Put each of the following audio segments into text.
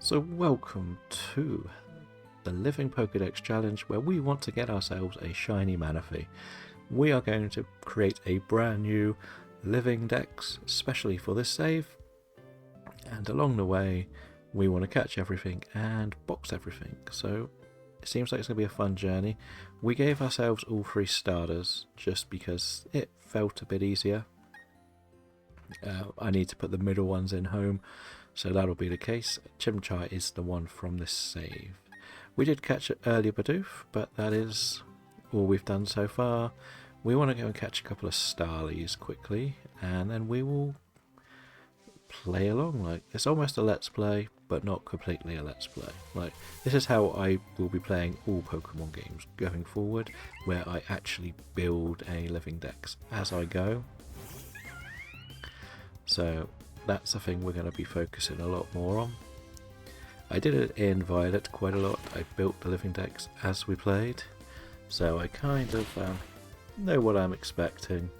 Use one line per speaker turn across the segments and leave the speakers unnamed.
So welcome to the Living Pokédex Challenge, where we want to get ourselves a shiny Manaphy. We are going to create a brand new living dex, especially for this save, and along the way we want to catch everything and box everything. So it seems like it's going to be a fun journey. We gave ourselves all 3 starters just because it felt a bit easier. I need to put the middle ones in home, so that'll be the case. Chimchar is the one from this save. We did catch it earlier, Bidoof, but that is all we've done so far. We want to go and catch a couple of Starlies quickly, and then we will play along. Like, it's almost a let's play, but not completely a let's play. Like, this is how I will be playing all Pokemon games going forward, where I actually build a living dex as I go. So that's the thing we're going to be focusing a lot more on. I did it in Violet quite a lot. I built the living dex as we played, so I kind of know what I'm expecting.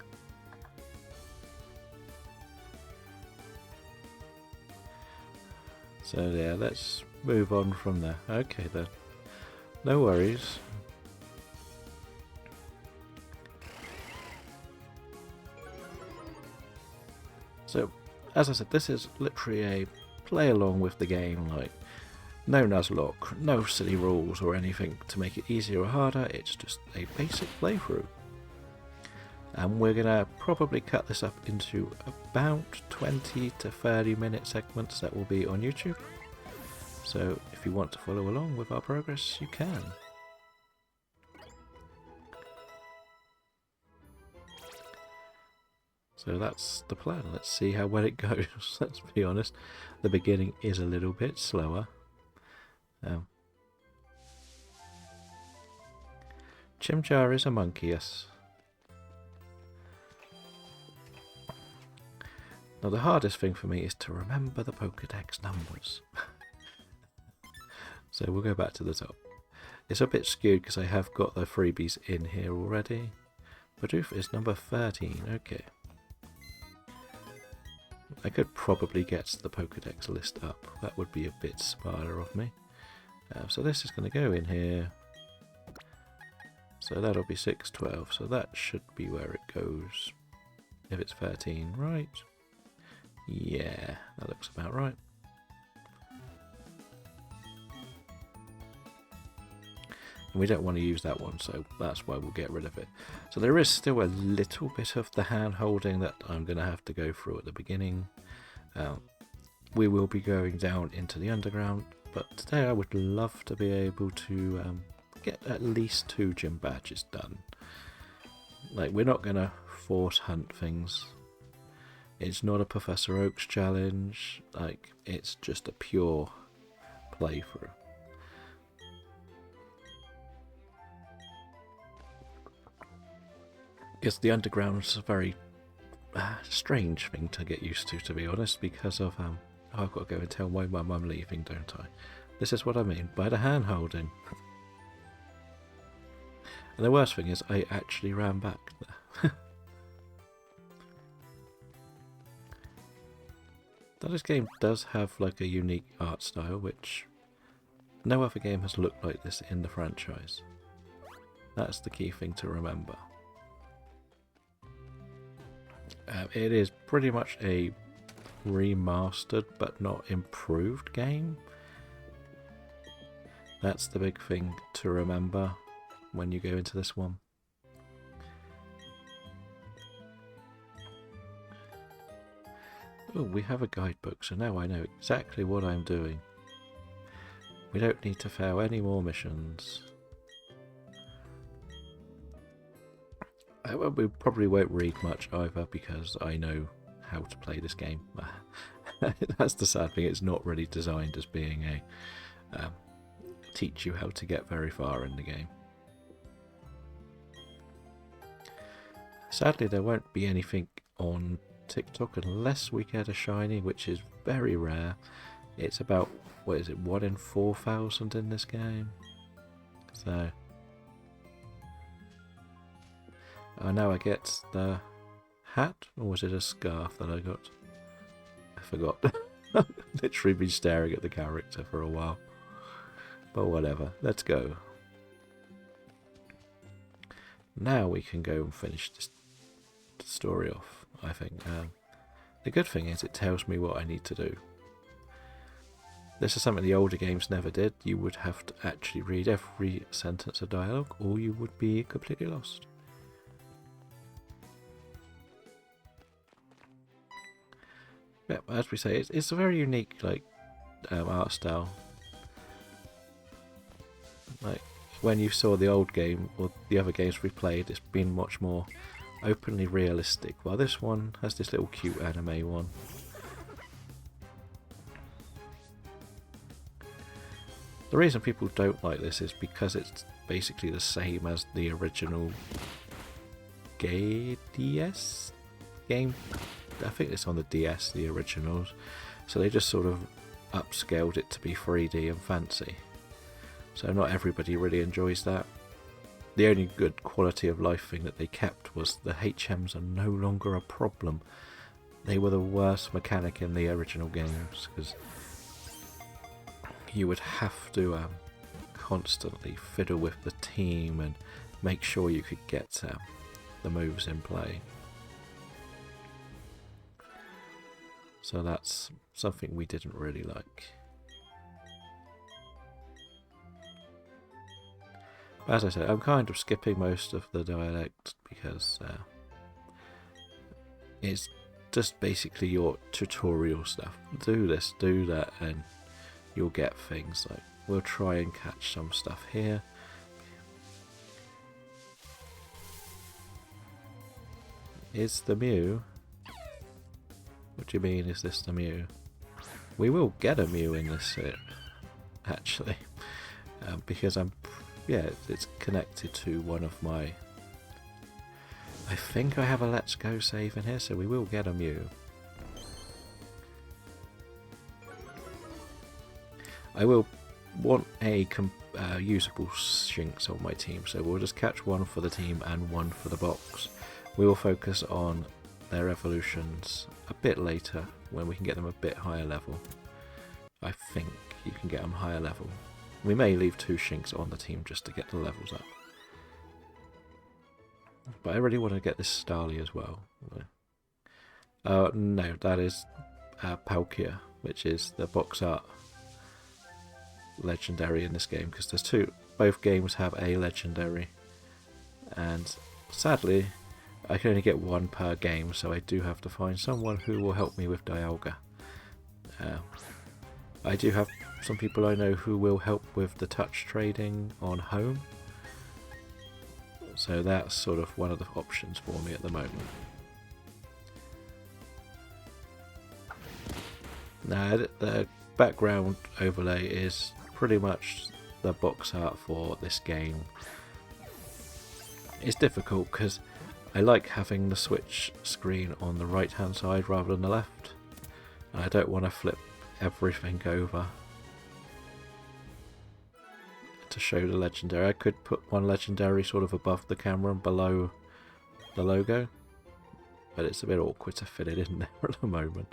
So yeah, let's move on from there. Okay then, no worries. So, as I said, this is literally a play along with the game, like no Nuzlocke, no silly rules or anything to make it easier or harder, it's just a basic playthrough. And we're going to probably cut this up into about 20 to 30 minute segments that will be on YouTube. So if you want to follow along with our progress, you can. So that's the plan. Let's see how well it goes. Let's be honest, the beginning is a little bit slower. Chimchar is a monkey, yes. Now the hardest thing for me is to remember the Pokédex numbers. So we'll go back to the top. It's a bit skewed because I have got the freebies in here already. Bidoof is number 13, okay. I could probably get the Pokédex list up. That would be a bit smarter of me. So this is going to go in here. So that'll be 612. So that should be where it goes. If it's 13, right? Yeah, that looks about right. And we don't want to use that one, so that's why we'll get rid of it. So there is still a little bit of the hand holding that I'm going to have to go through at the beginning. We will be going down into the underground, but today I would love to be able to get at least 2 gym badges done. Like, we're not going to force hunt things. It's not a Professor Oaks challenge. Like, it's just a pure playthrough. Yes, the underground's a very strange thing to get used to be honest, because of I've got to go and tell my mum I'm leaving, don't I? This is what I mean by the hand holding. And the worst thing is I actually ran back there. Now this game does have like a unique art style, which no other game has looked like this in the franchise. That's the key thing to remember. It is pretty much a remastered but not improved game. That's the big thing to remember when you go into this one. Oh, we have a guidebook, so now I know exactly what I'm doing. We don't need to fail any more missions. We probably won't read much either because I know how to play this game. That's the sad thing, it's not really designed as being a teach you how to get very far in the game. Sadly there won't be anything on TikTok unless we get a shiny, which is very rare. It's about, what is it, 1 in 4,000 in this game. So oh, now I get the hat, or was it a scarf that I got? I forgot. Literally been staring at the character for a while. But whatever, let's go. Now we can go and finish this story off, I think. The good thing is it tells me what I need to do. This is something the older games never did. You would have to actually read every sentence of dialogue, or you would be completely lost. Yeah, as we say, it's a very unique art style. Like when you saw the old game or the other games we played, it's been much more openly realistic. While this one has this little cute anime one. The reason people don't like this is because it's basically the same as the original DS game. I think it's on the DS, the originals. So they just sort of upscaled it to be 3D and fancy. So not everybody really enjoys that. The only good quality of life thing that they kept was the HMs are no longer a problem. They were the worst mechanic in the original games because you would have to constantly fiddle with the team and make sure you could get the moves in play. So that's something we didn't really like. As I said, I'm kind of skipping most of the dialect because it's just basically your tutorial stuff. Do this, do that, and you'll get things like, we'll try and catch some stuff here. Is the Mew? What do you mean, is this the Mew? We will get a Mew in this set, actually, because it's connected to one of my... I think I have a Let's Go save in here, so we will get a Mew. I will want a usable Shinx on my team, so we'll just catch one for the team and one for the box. We will focus on their evolutions a bit later when we can get them a bit higher level. I think you can get them higher level. We may leave 2 Shinx on the team just to get the levels up. But I really want to get this Starly as well. No, that is Palkia, which is the box art legendary in this game, because there's 2. Both games have a legendary, and sadly I can only get 1 per game, so I do have to find someone who will help me with Dialga. I do have some people I know who will help with the touch trading on home, so that's sort of one of the options for me at the moment. Now the background overlay is pretty much the box art for this game. It's difficult because I like having the Switch screen on the right hand side rather than the left, and I don't want to flip everything over to show the legendary. I could put one legendary sort of above the camera and below the logo, but it's a bit awkward to fit it in there at the moment.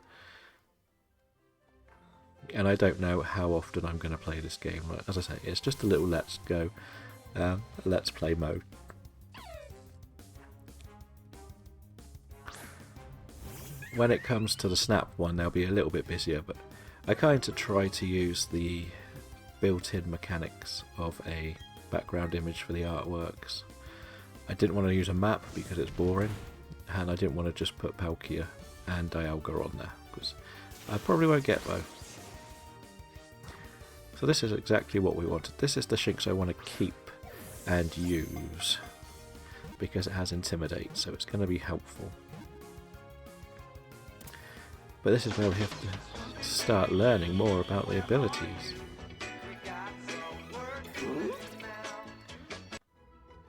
And I don't know how often I'm going to play this game. As I say, it's just a little let's go, let's play mode. When it comes to the Snap one, they'll be a little bit busier, but I kind of try to use the built-in mechanics of a background image for the artworks. I didn't want to use a map because it's boring, and I didn't want to just put Palkia and Dialga on there, because I probably won't get both. So this is exactly what we wanted. This is the Shinx I want to keep and use, because it has Intimidate, so it's going to be helpful. But this is where we have to start learning more about the abilities.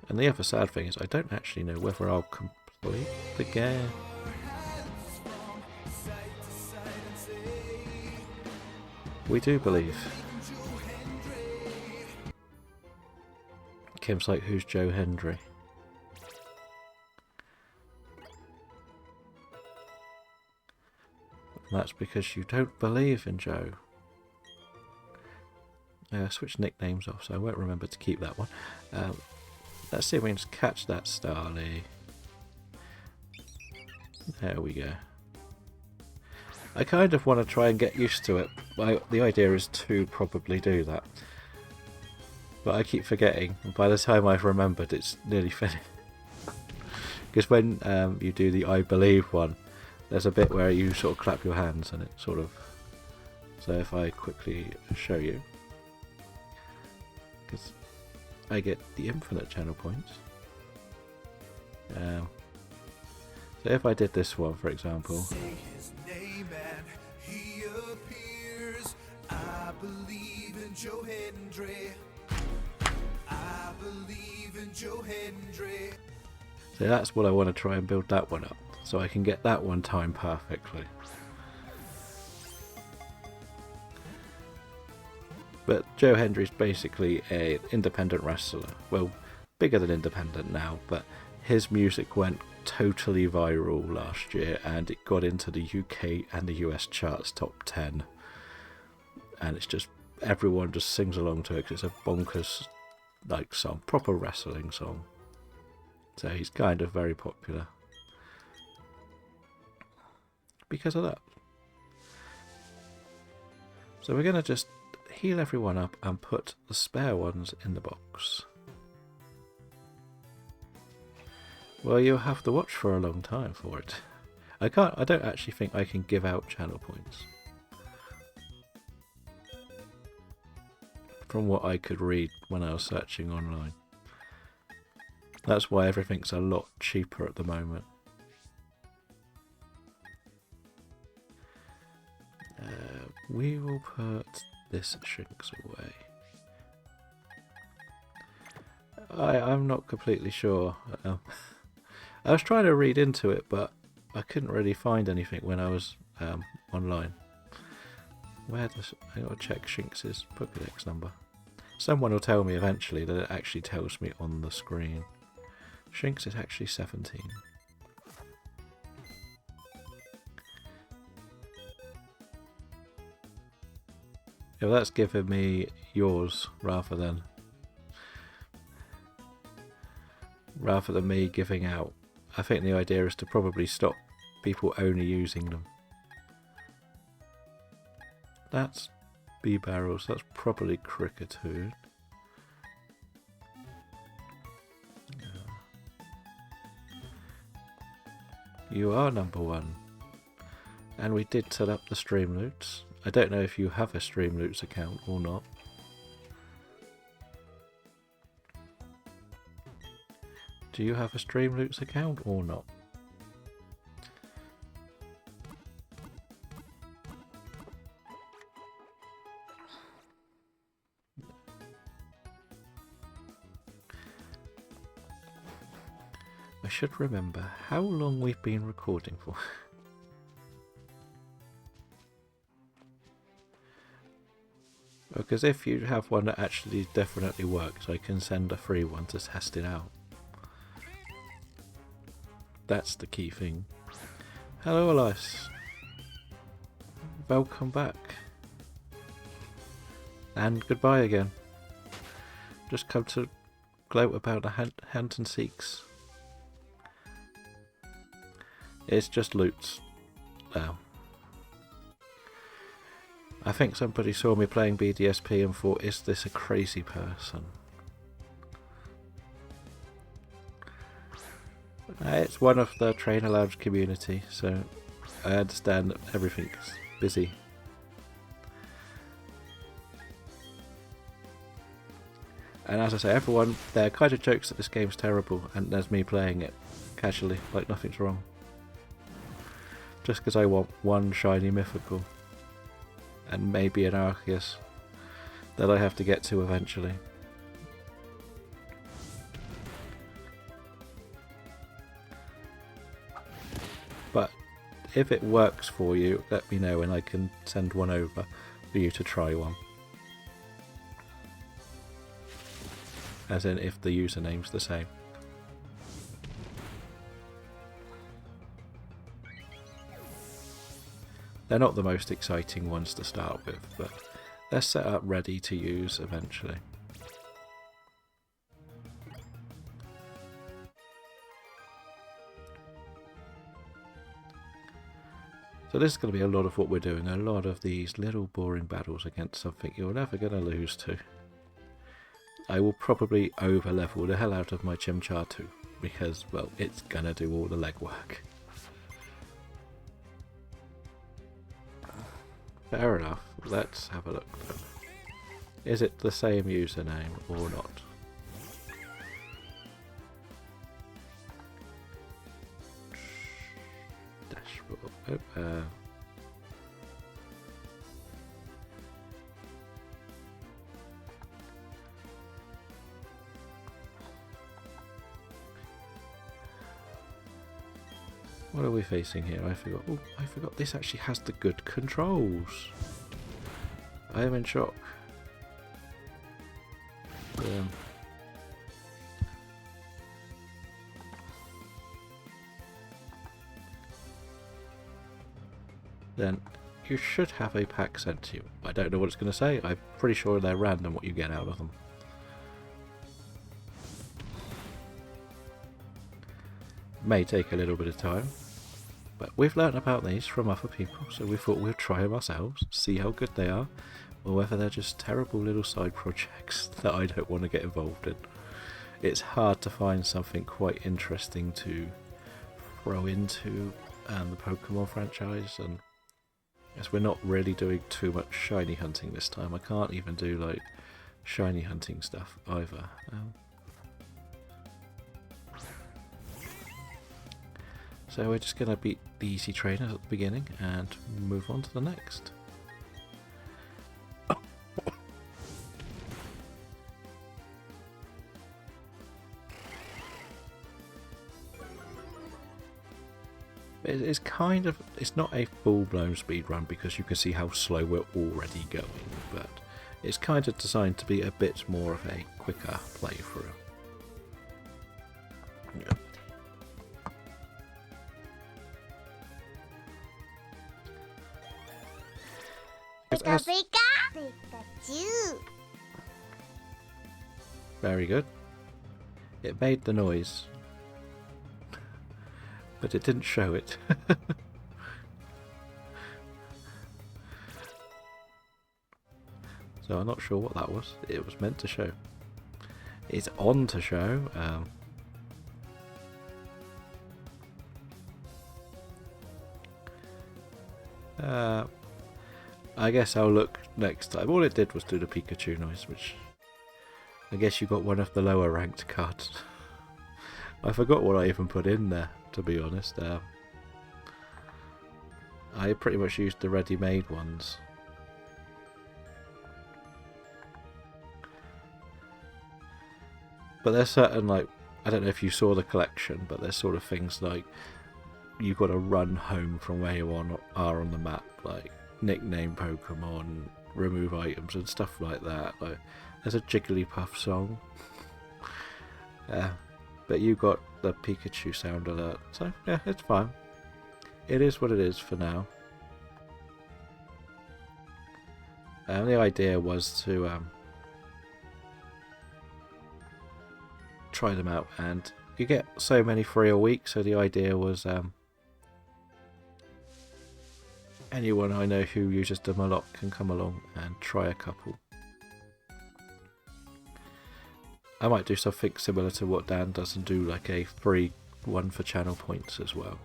And the other sad thing is I don't actually know whether I'll complete the game. We do believe. Kim's like, who's Joe Hendry? That's because you don't believe in Joe. Switch nicknames off, so I won't remember to keep that one. Let's see if we can just catch that Starly. There we go. I kind of want to try and get used to it. The idea is to probably do that. But I keep forgetting. By the time I've remembered, it's nearly finished. Because when you do the I believe one, there's a bit where you sort of clap your hands and it sort of... So if I quickly show you... Because I get the infinite channel points. So if I did this one, for example...
Say his name and he appears. I believe in Joe Hendry. I believe in Joe Hendry.
So that's what I want to try and build that one up, so I can get that one timed perfectly. But Joe Hendry's basically an independent wrestler. Well, bigger than independent now, but his music went totally viral last year and it got into the UK and the US charts top 10. And it's just, everyone just sings along to it because it's a bonkers like song, proper wrestling song. So he's kind of very popular because of that. So we're going to just heal everyone up and put the spare ones in the box. Well, you'll have to watch for a long time for it. I don't actually think I can give out channel points. From what I could read when I was searching online. That's why everything's a lot cheaper at the moment. We will put this Shinx away. I'm not completely sure. I was trying to read into it, but I couldn't really find anything when I was online. I gotta check Shinx's Pokédex number. Someone will tell me eventually that it actually tells me on the screen. Shinx is actually 17. Yeah, well, that's giving me yours rather than me giving out. I think the idea is to probably stop people only using them. That's B-Barrels, that's probably Kricketune. You are number 1. And we did set up the Streamloots. I don't know if you have a Streamloots account or not. Do you have a Streamloots account or not? I should remember how long we've been recording for. Because if you have one that actually definitely works, I can send a free one to test it out. That's the key thing. Hello Elias. Welcome back. And goodbye again. Just come to gloat about the Hampton Seeks. It's just loots. I think somebody saw me playing BDSP and thought, is this a crazy person? It's one of the Trainer Lounge community, so I understand that everything's busy. And as I say, everyone there kind of jokes that this game's terrible, and there's me playing it casually, like nothing's wrong. Just because I want one shiny mythical. And maybe an Arceus that I have to get to eventually. But if it works for you, let me know and I can send one over for you to try one. As in if the username's the same. They're not the most exciting ones to start with, but they're set up ready to use eventually. So this is going to be a lot of what we're doing, a lot of these little boring battles against something you're never going to lose to. I will probably over-level the hell out of my Chimchar too, because, well, it's going to do all the legwork. Fair enough, let's have a look then. Is it the same username or not? Dashboard. What are we facing here? I forgot. Oh, I forgot this actually has the good controls. I am in shock. Then you should have a pack sent to you. I don't know what it's going to say. I'm pretty sure they're random what you get out of them. May take a little bit of time, but we've learnt about these from other people, so we thought we'd try them ourselves, see how good they are, or whether they're just terrible little side projects that I don't want to get involved in. It's hard to find something quite interesting to throw into the Pokemon franchise, and as we're not really doing too much shiny hunting this time, I can't even do like shiny hunting stuff either. So we're just going to beat the easy trainers at the beginning and move on to the next. It's kind of, it's not a full-blown speed run because you can see how slow we're already going, but it's kind of designed to be a bit more of a quicker playthrough. Yeah. Very good. It made the noise, but it didn't show it. So I'm not sure what that was. It was meant to show. It's on to show. I guess I'll look next time. All it did was do the Pikachu noise, which I guess you got one of the lower ranked cards. I forgot what I even put in there, to be honest. I pretty much used the ready-made ones. But there's certain, like, I don't know if you saw the collection, but there's sort of things like you've got to run home from where you are on the map, like nickname Pokemon, remove items and stuff like that. Like, there's a Jigglypuff song. But you got the Pikachu sound alert, so yeah, it's fine. It is what it is for now. The idea was to try them out, and you get so many free a week, so the idea was anyone I know who uses them a lot can come along and try a couple. I might do something similar to what Dan does and do like a free one for channel points as well.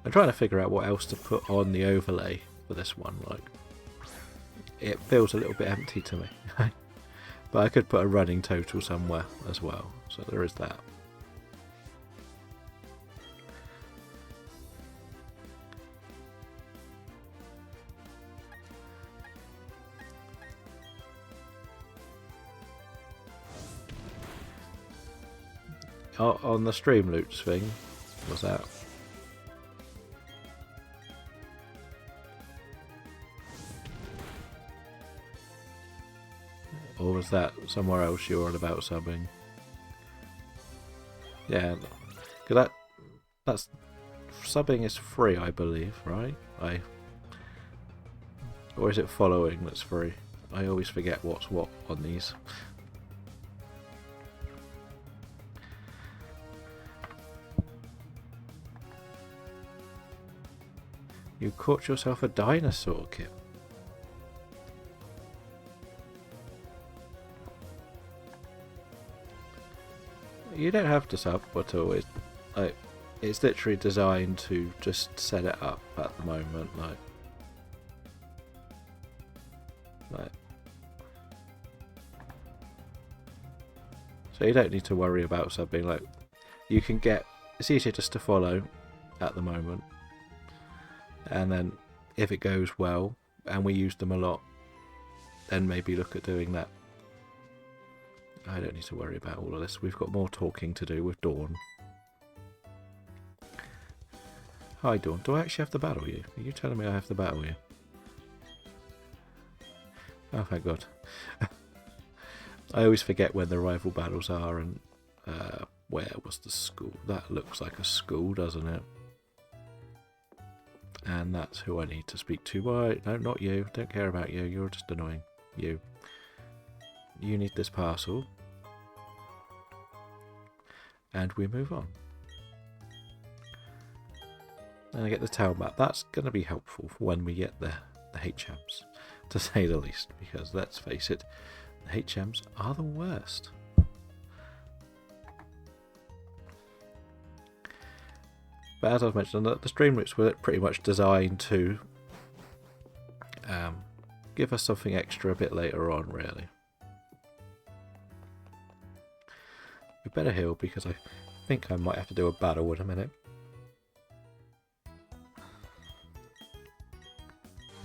I'm trying to figure out what else to put on the overlay for this one. Like, it feels a little bit empty to me. But I could put a running total somewhere as well, so there is that. On the stream loots thing, was that? Or was that somewhere else you were on about subbing? Yeah, because that's subbing is free, I believe, right? Or is it following that's free? I always forget what's what on these. You caught yourself a dinosaur, Kim. You don't have to sub at all. It's literally designed to just set it up at the moment, like. So you don't need to worry about subbing. Like, you can get. It's easier just to follow at the moment, and then if it goes well and we use them a lot, then maybe look at doing that. I don't need to worry about all of this. We've got more talking to do with Dawn. Hi Dawn, do I actually have to battle you? Are you telling me I have to battle you? Oh, thank God. I always forget when the rival battles are and where was the school. That looks like a school, doesn't it? And that's who I need to speak to. Why? No, not you. Don't care about you. You're just annoying. You need this parcel. And we move on. And I get the town map. That's going to be helpful for when we get the HMs, to say the least. Because let's face it, the HMs are the worst. But as I've mentioned, the stream routes were pretty much designed to give us something extra a bit later on, really. We better heal because I think I might have to do a battle in a minute.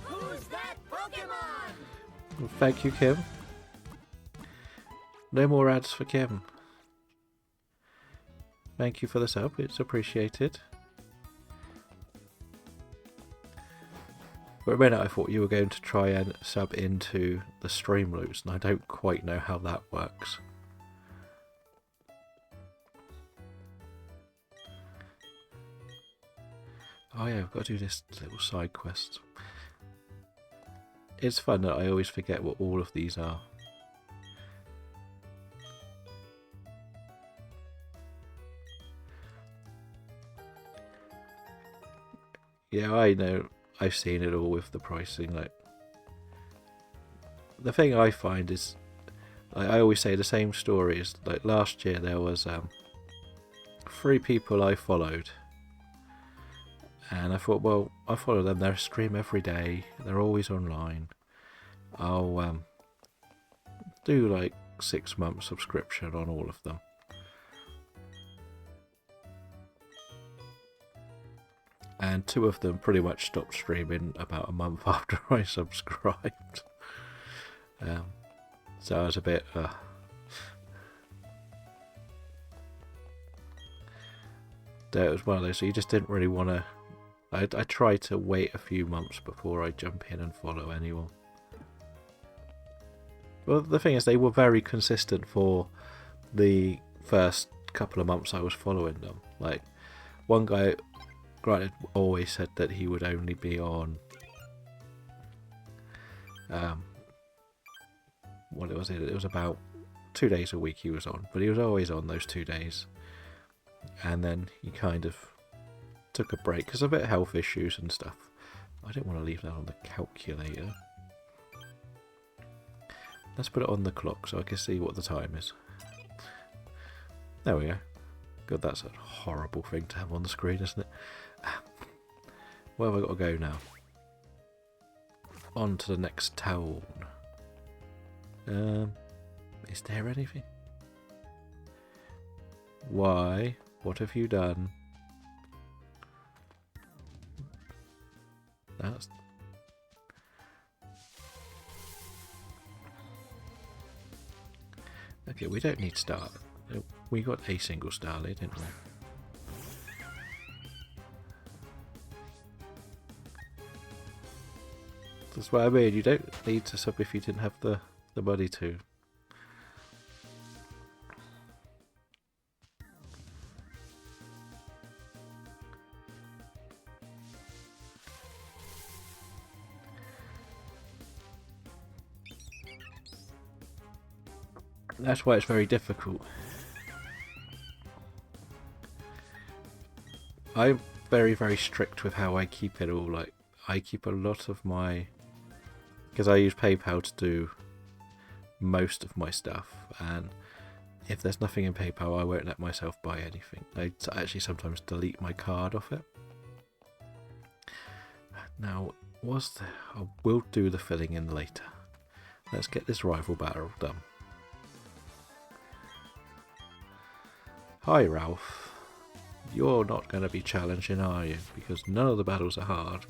Who's that Pokemon?
Well, thank you, Kim. No more ads for Kim. Thank you for the sub, it's appreciated. For a minute I thought you were going to try and sub into the stream loops, and I don't quite know how that works. Oh yeah, I've got to do this little side quest. It's fun that I always forget what all of these are. Yeah, I know. I've seen it all with the pricing. Like, the thing I find is, I always say the same story. Is like last year there was 3 people I followed, and I thought, well, I follow them. They stream every day. They're always online. I'll do like 6-month subscription on all of them. And 2 of them pretty much stopped streaming about a month after I subscribed. So I was a bit... It was one of those, so you just didn't really want to... I tried to wait a few months before I jump in and follow anyone. Well, the thing is, they were very consistent for the first couple of months I was following them. Like, one guy... Granted, always said that he would only be on what was it? It was about 2 days a week he was on, but he was always on those 2 days, and then he kind of took a break because of a bit of health issues and stuff. I don't want to leave that on the calculator. Let's put it on the clock so I can see what the time is. There we go. God, that's a horrible thing to have on the screen, isn't it? Where have I got to go now? On to the next town. Is there anything? Why? What have you done? That's... Okay, we don't need star. We got a single Starly, didn't we? That's what I mean, you don't need to sub if you didn't have the money to. That's why it's very difficult. I'm very, very strict with how I keep it all. Like, I keep a lot of my... Because I use PayPal to do most of my stuff, and if there's nothing in PayPal, I won't let myself buy anything. I actually sometimes delete my card off it. Now, we'll do the filling in later. Let's get this rival battle done. Hi, Ralph. You're not going to be challenging, are you? Because none of the battles are hard.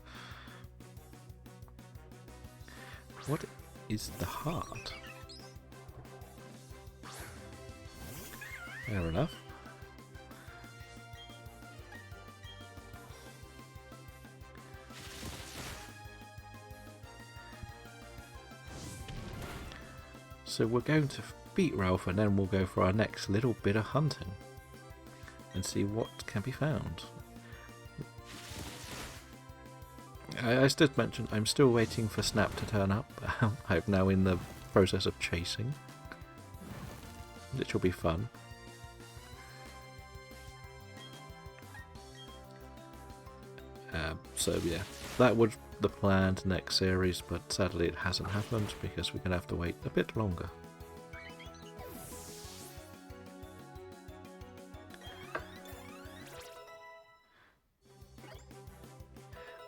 What is the hard? Fair enough. So we're going to beat Ralph, and then we'll go for our next little bit of hunting and see what can be found. I did mention I'm still waiting for Snap to turn up. I'm now in the process of chasing, which will be fun. So yeah, that was the planned next series, but sadly it hasn't happened because we're going to have to wait a bit longer.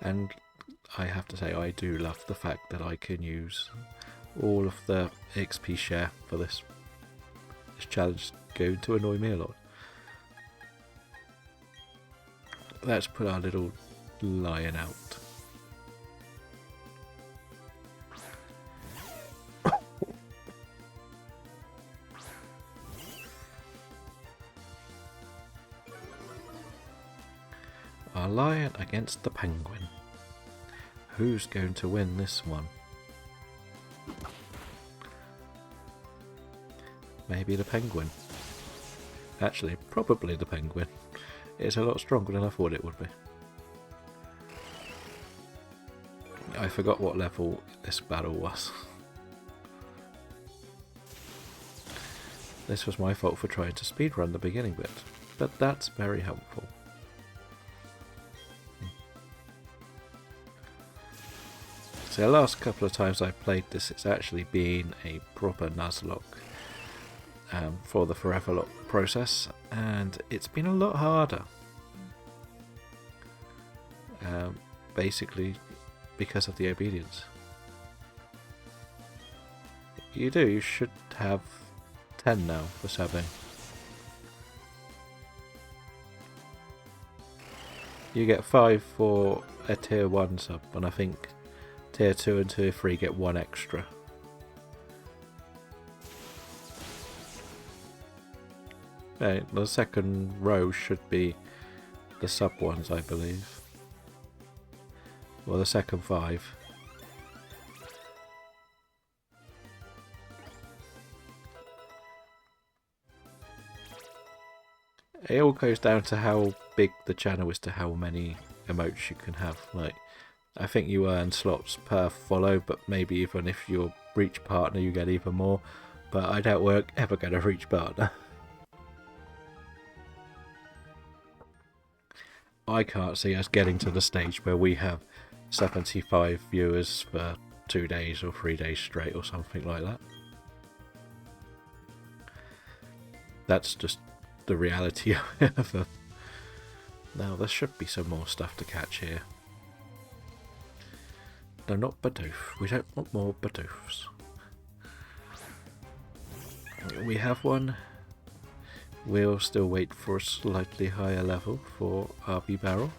And I have to say, I do love the fact that I can use all of the XP share for this. This challenge is going to annoy me a lot. Let's put our little lion out. Our lion against the penguin. Who's going to win this one? Maybe the penguin. Actually, probably the penguin. It's a lot stronger than I thought it would be. I forgot what level this battle was. This was my fault for trying to speedrun the beginning bit, but that's very helpful. So the last couple of times I've played this, it's actually been a proper Nuzlocke for the Forever Lock process, and it's been a lot harder. Basically because of the obedience. You should have 10 now for subbing. You get 5 for a tier 1 sub, and I think tier 2 and tier 3 get 1 extra. Okay, the second row should be the sub ones, I believe. Well, the second 5. It all goes down to how big the channel is, to how many emotes you can have. Like, I think you earn slots per follow, but maybe even if you're reach partner you get even more. But I doubt we're ever going to reach partner. I can't see us getting to the stage where we have 75 viewers for 2 days or 3 days straight or something like that. That's just the reality of it. Now there should be some more stuff to catch here. No, not Bidoof. We don't want more Bidoofs. We have one. We'll still wait for a slightly higher level for RB Barrel.